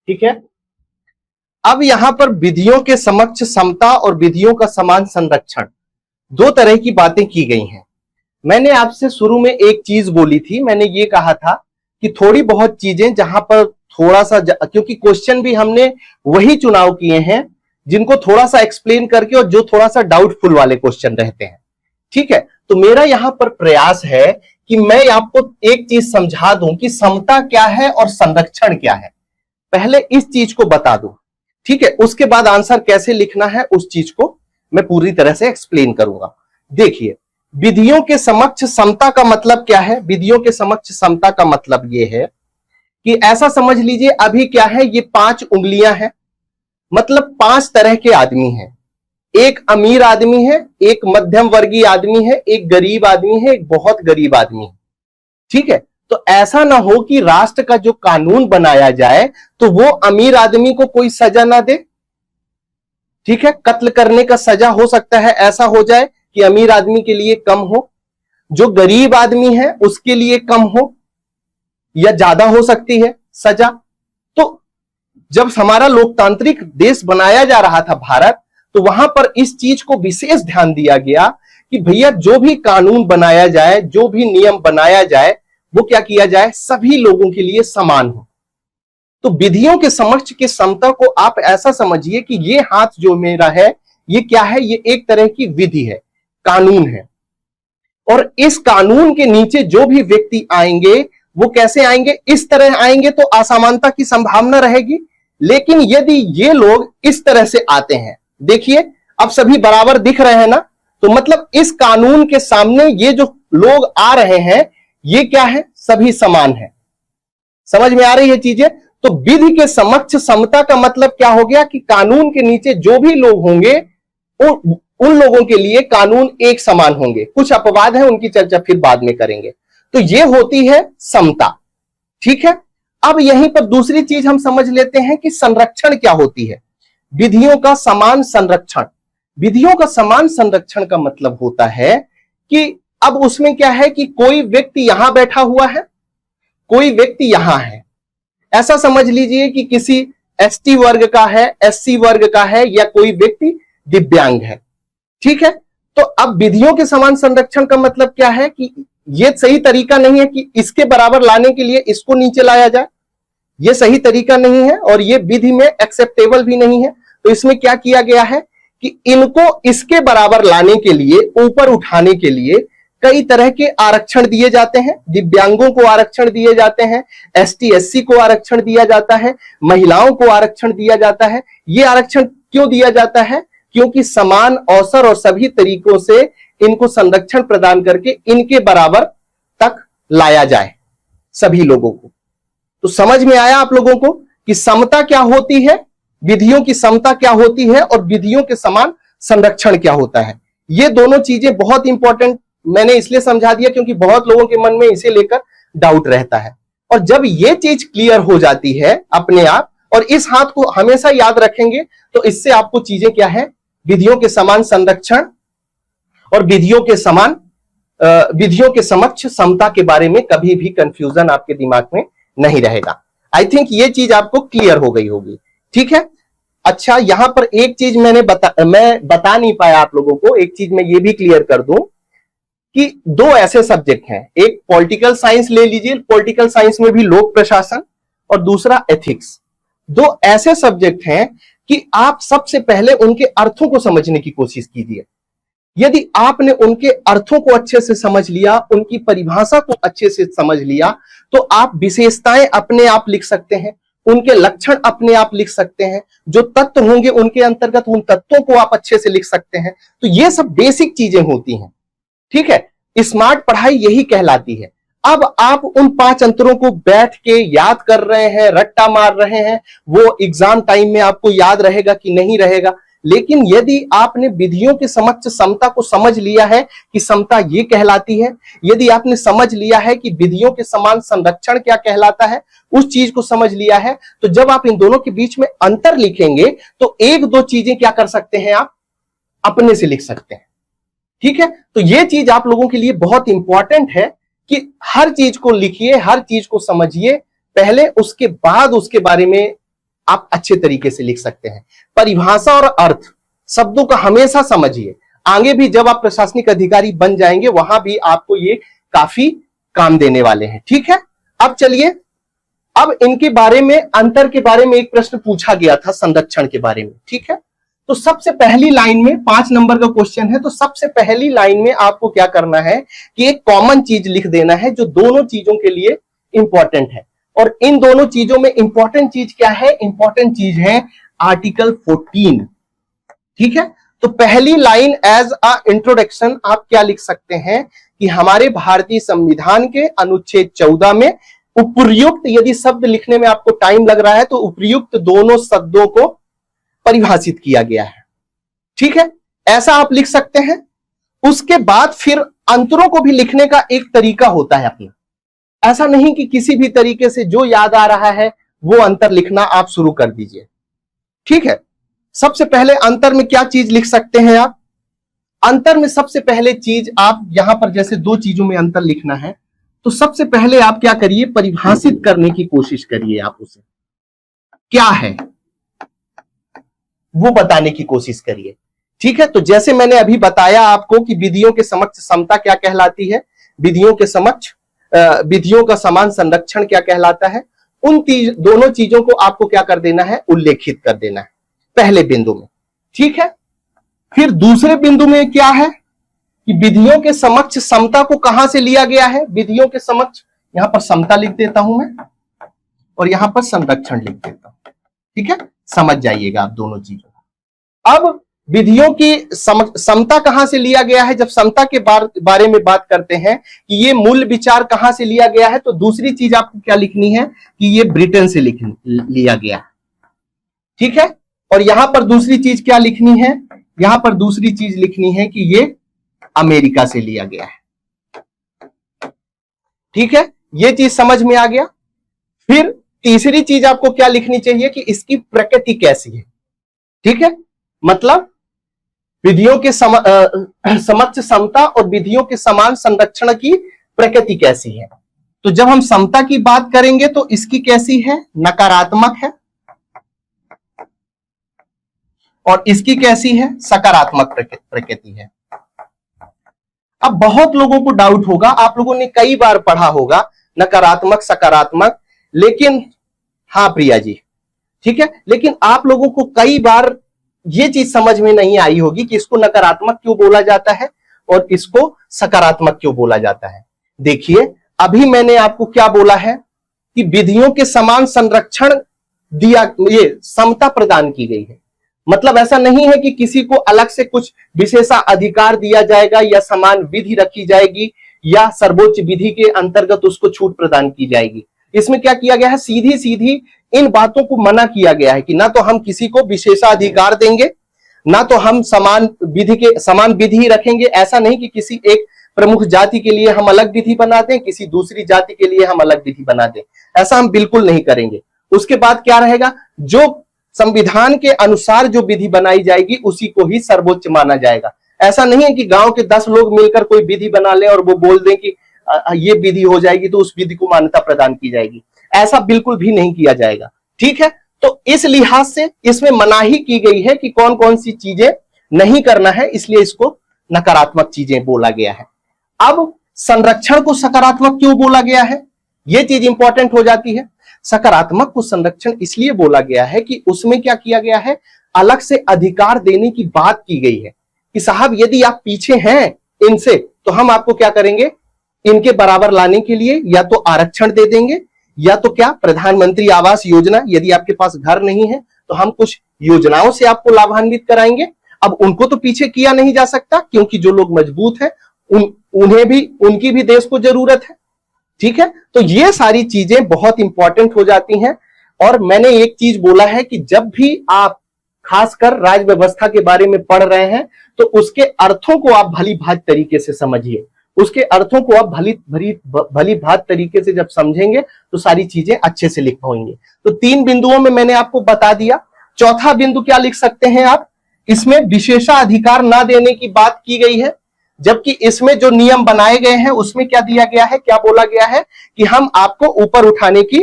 ठीक है। अब यहां पर विधियों के समक्ष समता और विधियों का समान संरक्षण, दो तरह की बातें की गई हैं। मैंने आपसे शुरू में एक चीज बोली थी, मैंने ये कहा था कि थोड़ी बहुत चीजें जहां पर थोड़ा सा, क्योंकि क्वेश्चन भी हमने वही चुनाव किए हैं जिनको थोड़ा सा एक्सप्लेन करके और जो थोड़ा सा डाउटफुल वाले क्वेश्चन रहते हैं। ठीक है, तो मेरा यहां पर प्रयास है कि मैं आपको एक चीज समझा दूं कि समता क्या है और संरक्षण क्या है। पहले इस चीज को बता दूं, ठीक है, उसके बाद आंसर कैसे लिखना है उस चीज को मैं पूरी तरह से एक्सप्लेन करूंगा। देखिए, विधियों के समक्ष समता का मतलब क्या है? विधियों के समक्ष समता का मतलब यह है कि ऐसा समझ लीजिए, अभी क्या है, ये 5 उंगलियां हैं, मतलब 5 तरह के आदमी हैं। एक अमीर आदमी है, एक मध्यम वर्गीय आदमी है, एक गरीब आदमी है, एक बहुत गरीब आदमी है। ठीक है, तो ऐसा ना हो कि राष्ट्र का जो कानून बनाया जाए तो वो अमीर आदमी को कोई सजा ना दे। ठीक है, कत्ल करने का सजा हो सकता है ऐसा हो जाए कि अमीर आदमी के लिए कम हो, जो गरीब आदमी है उसके लिए कम हो या ज्यादा हो सकती है सजा। तो जब हमारा लोकतांत्रिक देश बनाया जा रहा था भारत, तो वहां पर इस चीज को विशेष ध्यान दिया गया कि भैया जो भी कानून बनाया जाए, जो भी नियम बनाया जाए, वो क्या किया जाए, सभी लोगों के लिए समान हो। तो विधियों के समक्ष की समता को आप ऐसा समझिए कि ये हाथ जो मेरा है, ये क्या है, ये एक तरह की विधि है, कानून है। और इस कानून के नीचे जो भी व्यक्ति आएंगे वो कैसे आएंगे? इस तरह आएंगे तो असमानता की संभावना रहेगी। लेकिन यदि ये लोग इस तरह से आते हैं, देखिए अब सभी बराबर दिख रहे हैं ना, तो मतलब इस कानून के सामने ये जो लोग आ रहे हैं ये क्या है, सभी समान है। समझ में आ रही है चीजें? तो विधि के समक्ष समता का मतलब क्या हो गया कि कानून के नीचे जो भी लोग होंगे उन लोगों के लिए कानून एक समान होंगे। कुछ अपवाद है, उनकी चर्चा फिर बाद में करेंगे। तो ये होती है समता। ठीक है, अब यहीं पर दूसरी चीज हम समझ लेते हैं कि संरक्षण क्या होती है। विधियों का समान संरक्षण, विधियों का समान संरक्षण का मतलब होता है कि अब उसमें क्या है कि कोई व्यक्ति यहां बैठा हुआ है, कोई व्यक्ति यहां है। ऐसा समझ लीजिए कि किसी एसटी वर्ग का है, एससी वर्ग का है, या कोई व्यक्ति दिव्यांग है। ठीक है, तो अब विधियों के समान संरक्षण का मतलब क्या है कि यह सही तरीका नहीं है कि इसके बराबर लाने के लिए इसको नीचे लाया जाए, यह सही तरीका नहीं है और यह विधि में एक्सेप्टेबल भी नहीं है। तो इसमें क्या किया गया है कि इनको इसके बराबर लाने के लिए, ऊपर उठाने के लिए कई तरह के आरक्षण दिए जाते हैं। दिव्यांगों को आरक्षण दिए जाते हैं, एसटी एससी को आरक्षण दिया जाता है, महिलाओं को आरक्षण दिया जाता है। यह आरक्षण क्यों दिया जाता है? क्योंकि समान अवसर और सभी तरीकों से इनको संरक्षण प्रदान करके इनके बराबर तक लाया जाए सभी लोगों को। तो समझ में आया आप लोगों को कि समता क्या होती है, विधियों की समता क्या होती है और विधियों के समान संरक्षण क्या होता है। ये दोनों चीजें बहुत इंपॉर्टेंट मैंने इसलिए समझा दिया क्योंकि बहुत लोगों के मन में इसे लेकर डाउट रहता है। और जब ये चीज क्लियर हो जाती है अपने आप, और इस हाथ को हमेशा याद रखेंगे, तो इससे आपको चीजें क्या है, विधियों के समान संरक्षण और विधियों के समक्ष समता के बारे में कभी भी कंफ्यूजन आपके दिमाग में नहीं रहेगा। आई थिंक ये चीज आपको क्लियर हो गई होगी। ठीक है, अच्छा यहां पर एक चीज मैं बता नहीं पाया आप लोगों को, एक चीज मैं ये भी क्लियर कर दूं कि दो ऐसे सब्जेक्ट हैं, एक पॉलिटिकल साइंस ले लीजिए, पॉलिटिकल साइंस में भी लोक प्रशासन, और दूसरा एथिक्स। दो ऐसे सब्जेक्ट हैं कि आप सबसे पहले उनके अर्थों को समझने की कोशिश कीजिए। यदि आपने उनके अर्थों को अच्छे से समझ लिया, उनकी परिभाषा को अच्छे से समझ लिया, तो आप विशेषताएं अपने आप लिख सकते हैं, उनके लक्षण अपने आप लिख सकते हैं, जो तत्व होंगे उनके अंतर्गत उन तत्वों को आप अच्छे से लिख सकते हैं। तो ये सब बेसिक चीजें होती हैं। ठीक है, स्मार्ट पढ़ाई यही कहलाती है। अब आप उन 5 अंतरों को बैठ के याद कर रहे हैं, रट्टा मार रहे हैं, वो एग्जाम टाइम में आपको याद रहेगा कि नहीं रहेगा। लेकिन यदि आपने विधियों के समक्ष समता को समझ लिया है कि समता ये कहलाती है, यदि आपने समझ लिया है कि विधियों के समान संरक्षण क्या कहलाता है, उस चीज को समझ लिया है, तो जब आप इन दोनों के बीच में अंतर लिखेंगे तो एक दो चीजें क्या कर सकते हैं, आप अपने से लिख सकते हैं। ठीक है, तो ये चीज आप लोगों के लिए बहुत इंपॉर्टेंट है कि हर चीज को लिखिए, हर चीज को समझिए पहले, उसके बाद उसके बारे में आप अच्छे तरीके से लिख सकते हैं। परिभाषा और अर्थ शब्दों का हमेशा समझिए, आगे भी जब आप प्रशासनिक अधिकारी बन जाएंगे वहां भी आपको ये काफी काम देने वाले हैं। ठीक है, अब चलिए, अब इनके बारे में, अंतर के बारे में एक प्रश्न पूछा गया था संरक्षण के बारे में। ठीक है, तो सबसे पहली लाइन में 5 नंबर का क्वेश्चन है, तो सबसे पहली लाइन में आपको क्या करना है कि एक कॉमन चीज लिख देना है जो दोनों चीजों के लिए इंपॉर्टेंट है। और इन दोनों चीजों में इंपॉर्टेंट चीज क्या है? इंपॉर्टेंट चीज है आर्टिकल 14। ठीक है, तो पहली लाइन एज अ इंट्रोडक्शन आप क्या लिख सकते हैं कि हमारे भारतीय संविधान के अनुच्छेद 14 में उपर्युक्त, यदि शब्द लिखने में आपको टाइम लग रहा है तो उपर्युक्त दोनों शब्दों को परिभाषित किया गया है। ठीक है, ऐसा आप लिख सकते हैं। उसके बाद फिर अंतरों को भी लिखने का एक तरीका होता है अपना, ऐसा नहीं कि किसी भी तरीके से जो याद आ रहा है वो अंतर लिखना आप शुरू कर दीजिए। ठीक है, सबसे पहले अंतर में क्या चीज लिख सकते हैं आप? अंतर में सबसे पहले चीज आप यहां पर जैसे 2 चीजों में अंतर लिखना है तो सबसे पहले आप क्या करिए, परिभाषित करने की कोशिश करिए। आप उसे क्या है वो बताने की कोशिश करिए। ठीक है, तो जैसे मैंने अभी बताया आपको कि विधियों के समक्ष समता क्या कहलाती है, विधियों के समक्ष विधियों का समान संरक्षण क्या कहलाता है, उन दोनों चीजों को आपको क्या कर देना है, उल्लेखित कर देना है पहले बिंदु में। ठीक है, फिर दूसरे बिंदु में क्या है कि विधियों के समक्ष समता को कहां से लिया गया है। विधियों के समक्ष, यहां पर समता लिख देता हूं मैं और यहां पर संरक्षण लिख देता हूं। ठीक है, समझ जाइएगा आप दोनों चीजों को। अब विधियों की समता कहां से लिया गया है, जब समता के बारे में बात करते हैं कि ये मूल विचार कहां से लिया गया है, तो दूसरी चीज आपको क्या लिखनी है कि ये ब्रिटेन से लिया गया है। ठीक है, और यहां पर दूसरी चीज क्या लिखनी है, यहां पर दूसरी चीज लिखनी है कि ये अमेरिका से लिया गया है। ठीक है, ये चीज समझ में आ गया। फिर तीसरी चीज आपको क्या लिखनी चाहिए कि इसकी प्रकृति कैसी है। ठीक है, मतलब विधियों के समक्ष समता और विधियों के समान संरक्षण की प्रकृति कैसी है। तो जब हम समता की बात करेंगे तो इसकी कैसी है, नकारात्मक है, और इसकी कैसी है, सकारात्मक प्रकृति है। अब बहुत लोगों को डाउट होगा, आप लोगों ने कई बार पढ़ा होगा नकारात्मक सकारात्मक, लेकिन हाँ प्रिया जी, ठीक है, लेकिन आप लोगों को कई बार ये चीज समझ में नहीं आई होगी कि इसको नकारात्मक क्यों बोला जाता है और इसको सकारात्मक क्यों बोला जाता है। देखिए, अभी मैंने आपको क्या बोला है कि विधियों के समान संरक्षण दिया, ये समता प्रदान की गई है। मतलब ऐसा नहीं है कि किसी को अलग से कुछ विशेषाधिकार दिया जाएगा या समान विधि रखी जाएगी या सर्वोच्च विधि के अंतर्गत उसको छूट प्रदान की जाएगी। इसमें क्या किया गया है, सीधी सीधी इन बातों को मना किया गया है कि ना तो हम किसी को विशेषाधिकार देंगे, ना तो हम समान विधि रखेंगे। ऐसा नहीं कि किसी एक प्रमुख जाति के लिए हम अलग विधि बना दें, किसी दूसरी जाति के लिए हम अलग विधि बना दें, ऐसा हम बिल्कुल नहीं करेंगे। उसके बाद क्या रहेगा, जो संविधान के अनुसार जो विधि बनाई जाएगी उसी को ही सर्वोच्च माना जाएगा। ऐसा नहीं है कि गांव के 10 लोग मिलकर कोई विधि बना ले और वो बोल दें कि ये विधि हो जाएगी तो उस विधि को मान्यता प्रदान की जाएगी, ऐसा बिल्कुल भी नहीं किया जाएगा। ठीक है, तो इस लिहाज से इसमें मनाही की गई है कि कौन कौन सी चीजें नहीं करना है, इसलिए इसको नकारात्मक चीजें बोला गया है। अब संरक्षण को सकारात्मक क्यों बोला गया है, यह चीज इंपॉर्टेंट हो जाती है। सकारात्मक को संरक्षण इसलिए बोला गया है कि उसमें क्या किया गया है, अलग से अधिकार देने की बात की गई है कि साहब यदि आप पीछे हैं इनसे तो हम आपको क्या करेंगे, इनके बराबर लाने के लिए या तो आरक्षण दे देंगे या तो क्या, प्रधानमंत्री आवास योजना, यदि आपके पास घर नहीं है तो हम कुछ योजनाओं से आपको लाभान्वित कराएंगे। अब उनको तो पीछे किया नहीं जा सकता क्योंकि जो लोग मजबूत हैं उनकी भी देश को जरूरत है। ठीक है, तो ये सारी चीजें बहुत इंपॉर्टेंट हो जाती हैं। और मैंने एक चीज बोला है कि जब भी आप खासकर राज्य व्यवस्था के बारे में पढ़ रहे हैं तो उसके अर्थों को आप भली भांति तरीके से समझिए। उसके अर्थों को आप भली भांति तरीके से जब समझेंगे तो सारी चीजें अच्छे से लिख पाएंगे। तो 3 बिंदुओं में मैंने आपको बता दिया। चौथा बिंदु क्या लिख सकते हैं आप, इसमें विशेषाधिकार ना देने की बात की गई है, जबकि इसमें जो नियम बनाए गए हैं उसमें क्या दिया गया है, क्या बोला गया है कि हम आपको ऊपर उठाने की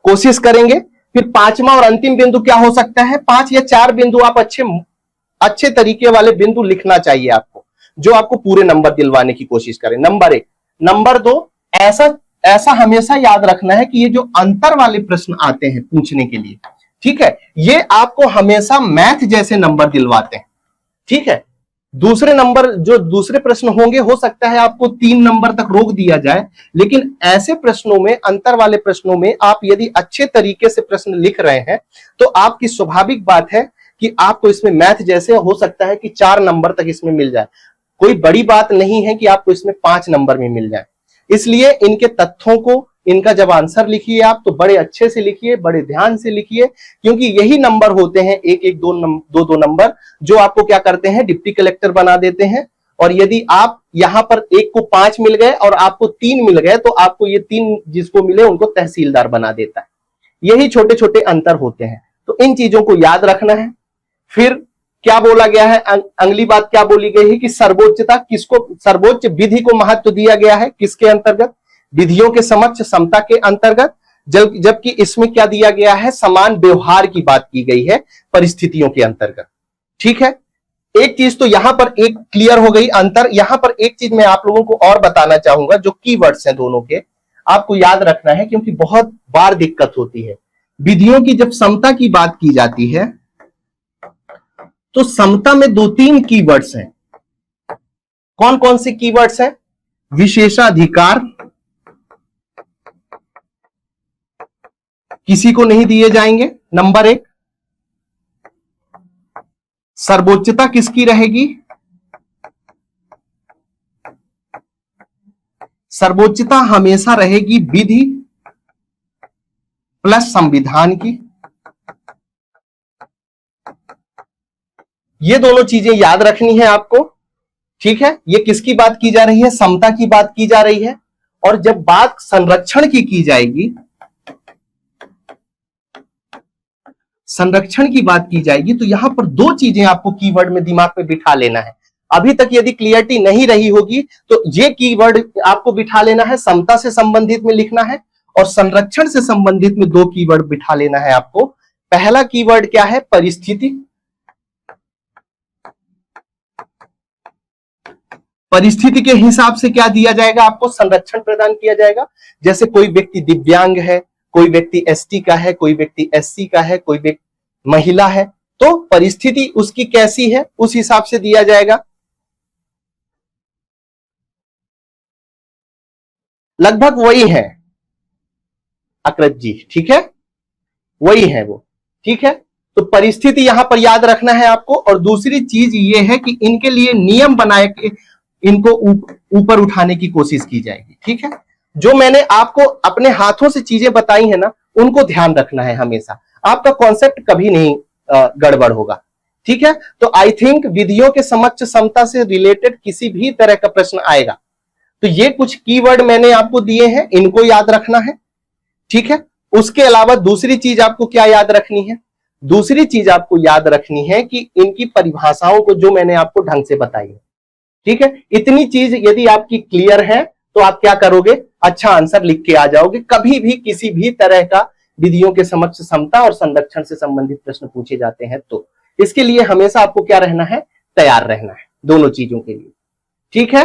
कोशिश करेंगे, फिर पांचवा और अंतिम बिंदु क्या हो सकता है, 5 या 4 बिंदु आप अच्छे तरीके वाले बिंदु लिखना चाहिए आपको, जो आपको पूरे नंबर दिलवाने की कोशिश करें। नंबर 1। नंबर 2, ऐसा हमेशा याद रखना है कि ये जो अंतर वाले प्रश्न आते हैं पूछने के लिए, ठीक है, ये आपको हमेशा मैथ जैसे नंबर दिलवाते हैं, ठीक है। दूसरे नंबर जो दूसरे प्रश्न होंगे, हो सकता है आपको 3 नंबर तक रोक दिया जाए, लेकिन ऐसे प्रश्नों में, अंतर वाले प्रश्नों में आप यदि अच्छे तरीके से प्रश्न लिख रहे हैं तो आपकी स्वाभाविक बात है कि आपको इसमें मैथ जैसे हो सकता है कि 4 नंबर तक इसमें मिल जाए। कोई बड़ी बात नहीं है कि आपको इसमें 5 नंबर में मिल जाए। इसलिए इनके तथ्यों को, इनका जब आंसर लिखिए आप तो बड़े अच्छे से लिखिए, बड़े ध्यान से लिखिए, क्योंकि यही नंबर होते हैं, एक एक दो नंबर, जो आपको क्या करते हैं, डिप्टी कलेक्टर बना देते हैं। और यदि आप यहां पर एक को 5 मिल गए और आपको 3 मिल गए, तो आपको ये 3 जिसको मिले उनको तहसीलदार बना देता है। यही छोटे छोटे अंतर होते हैं, तो इन चीजों को याद रखना है। फिर क्या बोला गया है, अगली बात क्या बोली गई है कि सर्वोच्चता किसको, सर्वोच्च विधि को महत्व दिया गया है, किसके अंतर्गत, विधियों के समक्ष समता के अंतर्गत, जबकि इसमें क्या दिया गया है, समान व्यवहार की बात की गई है परिस्थितियों के अंतर्गत, ठीक है। एक चीज तो यहां पर एक क्लियर हो गई अंतर। यहां पर एक चीज मैं आप लोगों को और बताना चाहूंगा, जो कीवर्ड्स हैं दोनों के, आपको याद रखना है, क्योंकि बहुत बार दिक्कत होती है। विधियों की जब समता की बात की जाती है तो समता में 2-3 कीवर्ड्स हैं। कौन कौन से कीवर्ड्स हैं? विशेषाधिकार किसी को नहीं दिए जाएंगे, नंबर 1। सर्वोच्चता किसकी रहेगी? सर्वोच्चता हमेशा रहेगी विधि प्लस संविधान की। ये दोनों चीजें याद रखनी है आपको, ठीक है। ये किसकी बात की जा रही है? समता की बात की जा रही है। और जब बात संरक्षण की जाएगी, संरक्षण की बात की जाएगी, तो यहां पर 2 चीजें आपको कीवर्ड में दिमाग में बिठा लेना है। अभी तक यदि क्लियरिटी नहीं रही होगी तो ये कीवर्ड आपको बिठा लेना है, समता से संबंधित में लिखना है, और संरक्षण से संबंधित में 2 कीवर्ड बिठा लेना है आपको। पहला कीवर्ड क्या है? परिस्थिति। परिस्थिति के हिसाब से क्या दिया जाएगा आपको? संरक्षण प्रदान किया जाएगा। जैसे कोई व्यक्ति दिव्यांग है, कोई व्यक्ति एसटी का है, कोई व्यक्ति एससी का है, कोई व्यक्ति महिला है, तो परिस्थिति उसकी कैसी है उस हिसाब से दिया जाएगा। लगभग वही है अकृत जी, ठीक है, वही है वो, ठीक है। तो परिस्थिति यहां पर याद रखना है आपको। और दूसरी चीज ये है कि इनके लिए नियम बनाए के इनको ऊपर उठाने की कोशिश की जाएगी, ठीक है। जो मैंने आपको अपने हाथों से चीजें बताई है ना, उनको ध्यान रखना है हमेशा, आपका कॉन्सेप्ट कभी नहीं गड़बड़ होगा, ठीक है। तो आई थिंक विधियों के समक्ष समता से रिलेटेड किसी भी तरह का प्रश्न आएगा तो ये कुछ कीवर्ड मैंने आपको दिए हैं, इनको याद रखना है, ठीक है। उसके अलावा दूसरी चीज आपको क्या याद रखनी है? दूसरी चीज आपको याद रखनी है कि इनकी परिभाषाओं को जो मैंने आपको ढंग से बताई है, ठीक है। इतनी चीज यदि आपकी क्लियर है तो आप क्या करोगे? अच्छा आंसर लिख के आ जाओगे। कभी भी किसी भी तरह का विधियों के समक्ष समता और संरक्षण से संबंधित प्रश्न पूछे जाते हैं तो इसके लिए हमेशा आपको क्या रहना है? तैयार रहना है दोनों चीजों के लिए, ठीक है।